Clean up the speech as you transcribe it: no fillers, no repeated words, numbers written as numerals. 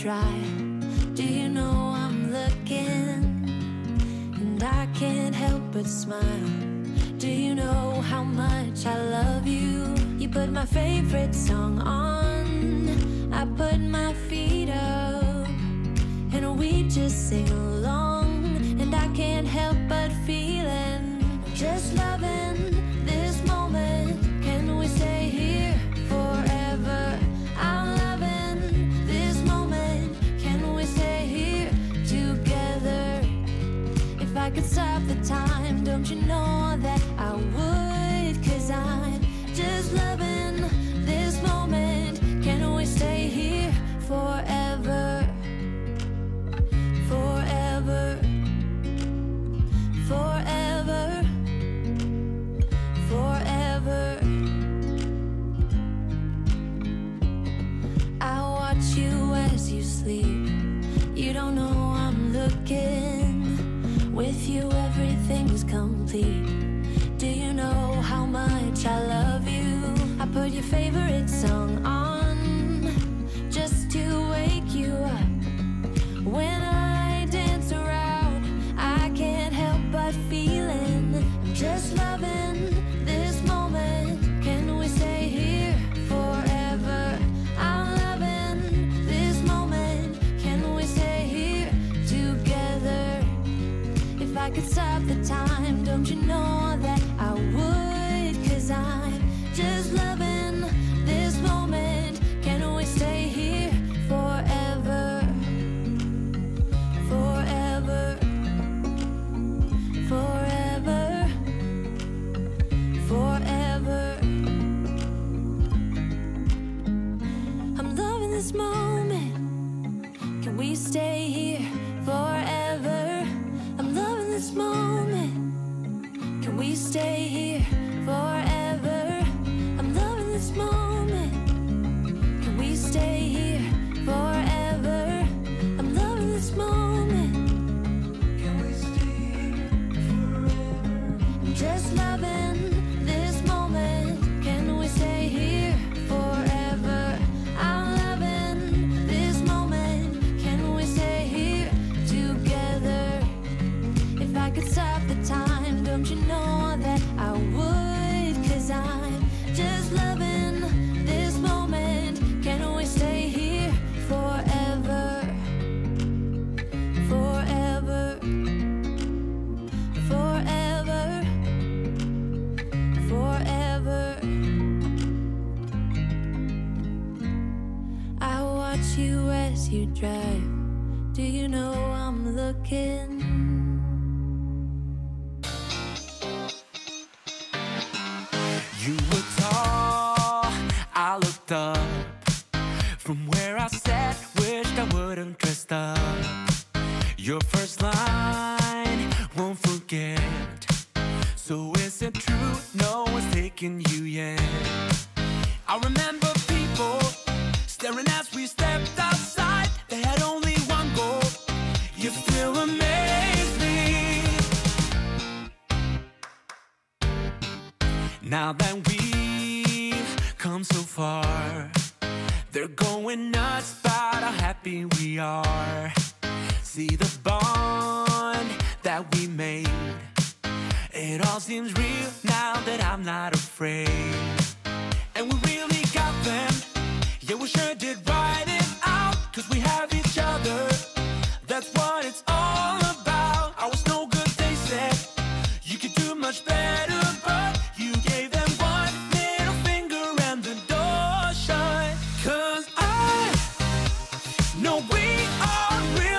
dry. Do you know I'm looking? And I can't help but smile. Do you know how much I love you? You put my favorite song on, I put my feet up, and we just sing along. And I can't help but feeling, just loving this moment. Can we stay here forever? I'm loving this moment. Can we stay here together? If I could stop the time, don't you know that I would? 'Cause I'm just loving this moment. Can we stay here forever? Forever. Forever. Forever. I watch you as you sleep. You don't know I'm looking. With you everything's complete. Do you know how much I love you? I put your favorite song on just to wake you up. When I dance around, I can't help but feeling, just loving this moment. Can we stay here forever? I'm loving this moment. Can we stay here together? If I could stop the time, don't you know that I would? 'Cause I'm just loving this moment. Can we stay here forever? Forever. Forever. Forever. I'm loving this moment. Can we stay here forever? I'm loving this moment. Can we stay here forever? I'm loving this moment. Can we stay here forever? I'm loving this moment. Can we stay here forever? I'm just loving this moment. Can we stay here forever? I'm loving this moment. Can we stay here together? If I could stop the time, don't you know that I would? 'Cause I'm just loving this moment. Can we stay here forever? Forever. Forever. Forever. I watch you as you drive. Do you know I'm looking? You were tall, I looked up. From where I sat, wished I wouldn't dressed up. Your first line, won't forget. So is it true, no one's taking you yet? I remember people staring as we stepped outside. They had only one goal, you still amaze me. Now that we've come so far, they're going nuts about how happy we are. See the bond that we made. It all seems real now that I'm not afraid. And we really got them. Yeah, we sure did write it out. 'Cause we have each other. That's what it's all about. I was no good, they said. You could do much better, but you gave them one middle finger and the door shut. 'Cause I know we are real.